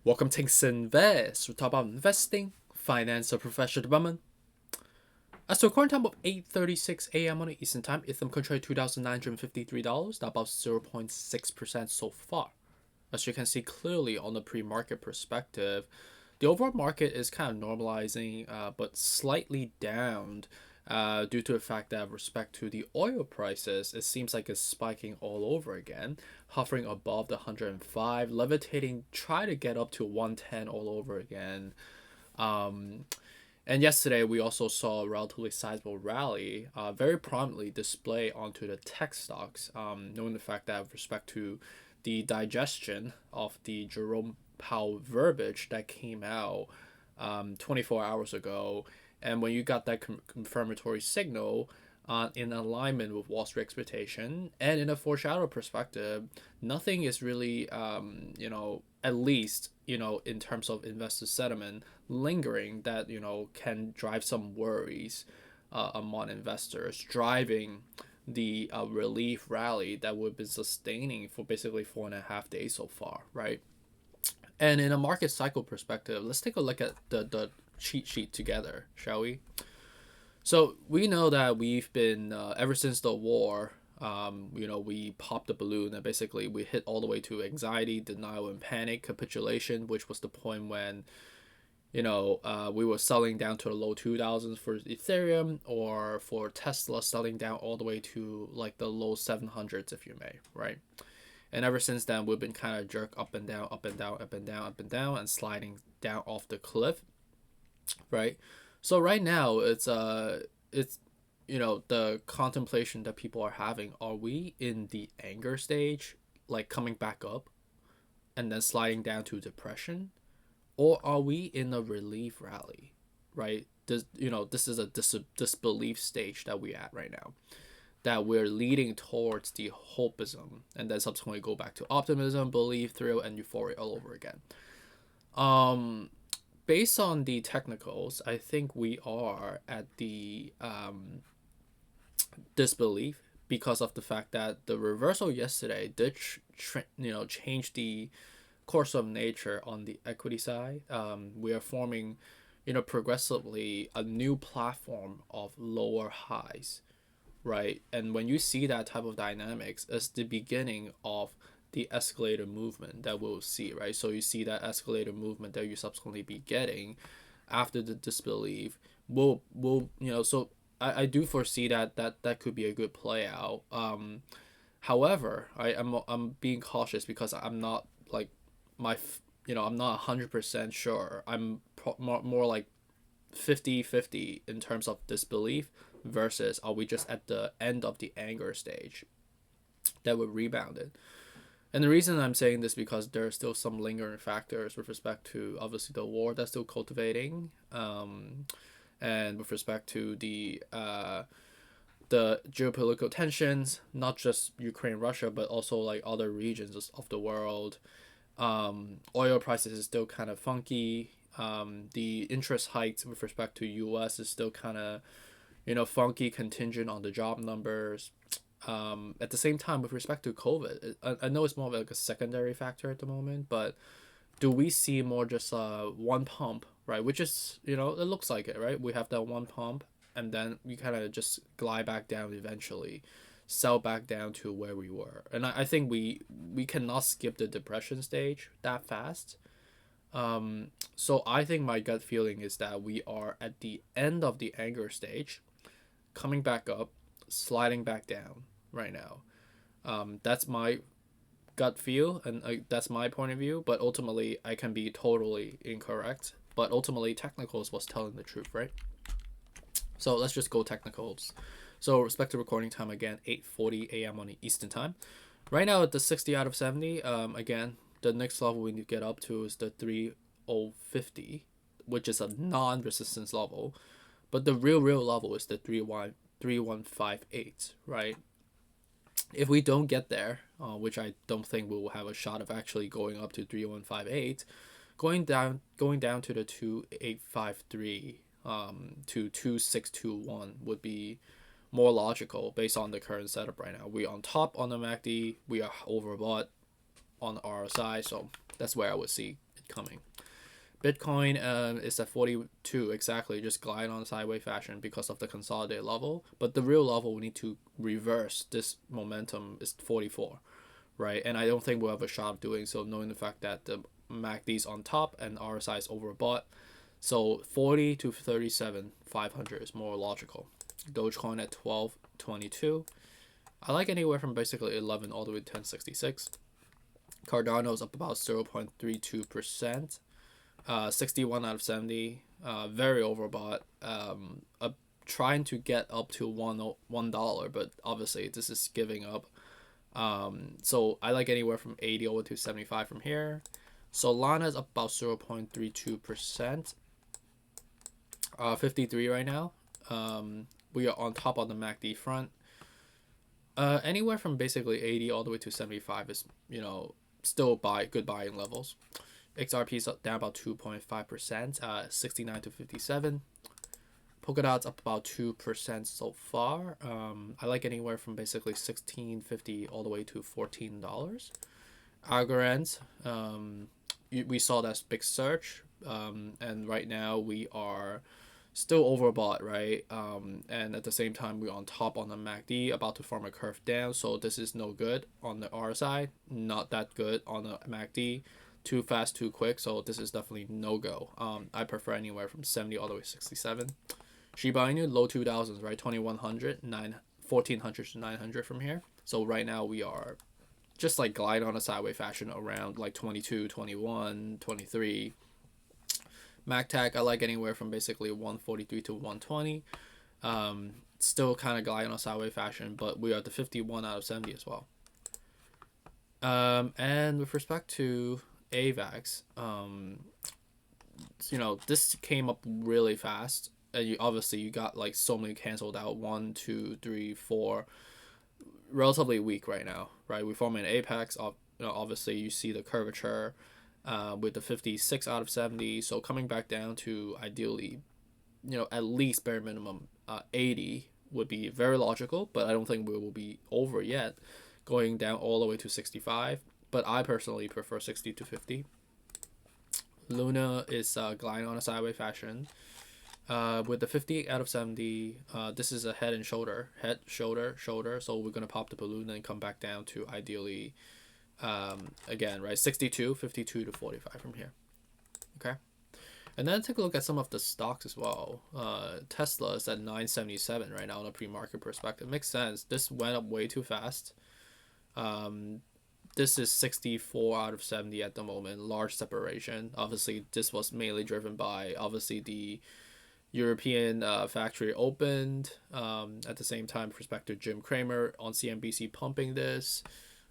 Welcome to Invest. We talk about investing, finance, and professional development. As to current time of 8:36 a.m. on the Eastern Time, Ethereum contract $2,953, about 0.6% so far. As you can see clearly on the pre-market perspective, the overall market is kind of normalizing, but slightly down due to the fact that with respect to the oil prices, it seems like it's spiking all over again, hovering above the 105, levitating, try to get up to 110 all over again. Um, and yesterday we also saw a relatively sizable rally, very prominently displayed onto the tech stocks, knowing the fact that with respect to the digestion of the Jerome Powell verbiage that came out 24 hours ago, and when you got that confirmatory signal in alignment with Wall Street expectation and in a foreshadow perspective, nothing is really, at least, in terms of investor sentiment, lingering that, can drive some worries among investors, driving the relief rally that we've been sustaining for basically 4.5 days so far, right? And in a market cycle perspective, let's take a look at the cheat sheet together, shall we? So we know that we've been ever since the war. We popped the balloon and basically we hit all the way to anxiety, denial, and panic, capitulation, which was the point when we were selling down to the low 2000s for Ethereum, or for Tesla selling down all the way to like the low 700s, if you may, right? And ever since then, we've been kind of jerk up and down, up and down, up and down, up and down, and sliding down off the cliff, right? So right now, it's the contemplation that people are having. Are we in the anger stage, like coming back up, and then sliding down to depression, or are we in a relief rally, right? This is a disbelief stage that we're at right now, that we're leading towards the hopeism, and then subsequently go back to optimism, belief, thrill, and euphoria all over again. Um, Based on the technicals, I think we are at the disbelief because of the fact that the reversal yesterday did change the course of nature on the equity side. We are forming, progressively a new platform of lower highs, right? And when you see that type of dynamics, it's the beginning of the escalator movement that we'll see, right? So you see that escalator movement that you subsequently be getting after the disbelief will so I do foresee that could be a good play out. However, I'm being cautious because I'm not like my I'm not 100% sure. I'm more like 50-50 in terms of disbelief versus are we just at the end of the anger stage that would rebound it. And the reason I'm saying this because there are still some lingering factors with respect to obviously the war that's still cultivating, and with respect to the geopolitical tensions, not just Ukraine, Russia, but also like other regions of the world. Oil prices is still kind of funky. The interest hikes with respect to U.S. is still kind of funky, contingent on the job numbers. At the same time, with respect to COVID, I know it's more of like a secondary factor at the moment, but do we see more just one pump, right? Which is, it looks like it, right? We have that one pump, and then we kind of just glide back down eventually, sell back down to where we were. And I think we cannot skip the depression stage that fast. So I think my gut feeling is that we are at the end of the anger stage, coming back up, sliding back down right now. That's my gut feel, and that's my point of view. But ultimately, I can be totally incorrect. But ultimately, technicals was telling the truth, right? So let's just go technicals. So respective recording time again, 8:40 a.m. on the Eastern Time. Right now at the 60 out of 70. Again, the next level we need to get up to is the 3050, which is a non-resistance level. But the real level is the 3158, right? If we don't get there, which I don't think we will have a shot of actually going up to 3158, going down to the 2853 to 2621 would be more logical based on the current setup right now. We're on top on the MACD, we are overbought on the RSI, so that's where I would see it coming. Bitcoin is at 42 exactly, just glide on a sideways fashion because of the consolidated level. But the real level we need to reverse this momentum is 44, right? And I don't think we'll have a shot of doing so, knowing the fact that the MACD is on top and RSI is overbought. So 40 to 37, 500 is more logical. Dogecoin at 12.22. I like anywhere from basically 11 all the way to 10.66. Cardano's up about 0.32%. 61 out of 70. Very overbought. Trying to get up to $1, but obviously this is giving up. So I like anywhere from 80 over to 75 from here. Solana is up about 0.32%. 53 right now. We are on top on the MACD front. Anywhere from basically 80 all the way to 75 is, still good buying levels. XRP is down about 2.5%, 69 to 57. Polkadot's up about 2% so far. I like anywhere from basically $16.50 all the way to $14. Algorand, we saw that big surge, and right now we are still overbought, right? And at the same time, we're on top on the MACD, about to form a curve down. So this is no good on the RSI, not that good on the MACD. Too fast, too quick. So this is definitely no go. I prefer anywhere from 70 all the way to 67. Shiba Inu, low 2000s, right? 2100, 1400 to 900 from here. So right now we are just like glide on a sideways fashion around like 22, 21, 23. MACTAC, I like anywhere from basically 143 to 120. Still kind of glide on a sideways fashion, but we are at the 51 out of 70 as well. And with respect to AVAX, this came up really fast. And you got like so many canceled out. 1, 2, 3, 4. Relatively weak right now, right? We form an apex. Obviously you see the curvature. With the 56 out of 70, so coming back down to ideally, at least bare minimum 80 would be very logical, but I don't think we will be over yet, going down all the way to 65, but I personally prefer 60 to 50. Luna is gliding on a sideways fashion. With the 58 out of 70, this is a head and shoulder, shoulder, so we're going to pop the balloon and come back down to ideally again, right, 62, 52 to 45 from here. Okay, and then take a look at some of the stocks as well. Tesla is at 977 right now on a pre-market perspective. Makes sense. This went up way too fast. This is 64 out of 70 at the moment. Large separation. Obviously, this was mainly driven by the European factory opened. At the same time, perspective, Jim Cramer on CNBC pumping this.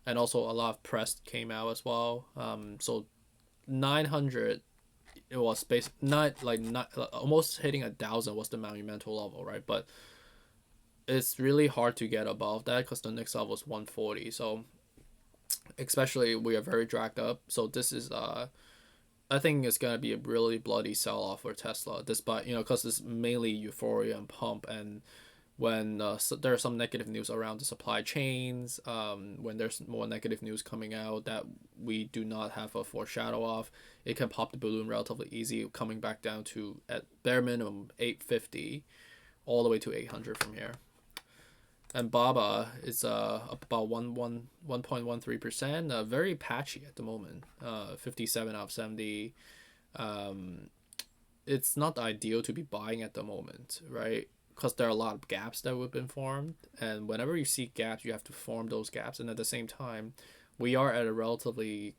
And also a lot of press came out as well. So 900, it was almost hitting 1,000 was the monumental level, right? But it's really hard to get above that because the next level is 140. So especially we are very dragged up. So this is I think it's gonna be a really bloody sell off for Tesla. Despite because it's mainly euphoria and pump and. When there's some negative news around the supply chains, when there's more negative news coming out that we do not have a foreshadow of, it can pop the balloon relatively easy, coming back down to at bare minimum 850, all the way to 800 from here. And BABA is up about 1.13%, very patchy at the moment, 57 out of 70. It's not ideal to be buying at the moment, right? Because there are a lot of gaps that have been formed, and whenever you see gaps, you have to form those gaps. And at the same time, we are at a relatively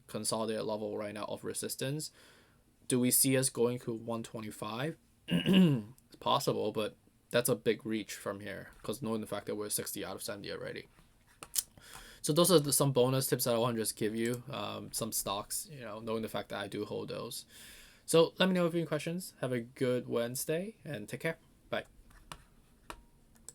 consolidated level right now of resistance. Do we see us going to 125? It's possible, but that's a big reach from here because knowing the fact that we're 60 out of 70 already. So those are some bonus tips that I want to just give you. Some stocks, knowing the fact that I do hold those. So let me know if you have any questions. Have a good Wednesday and take care.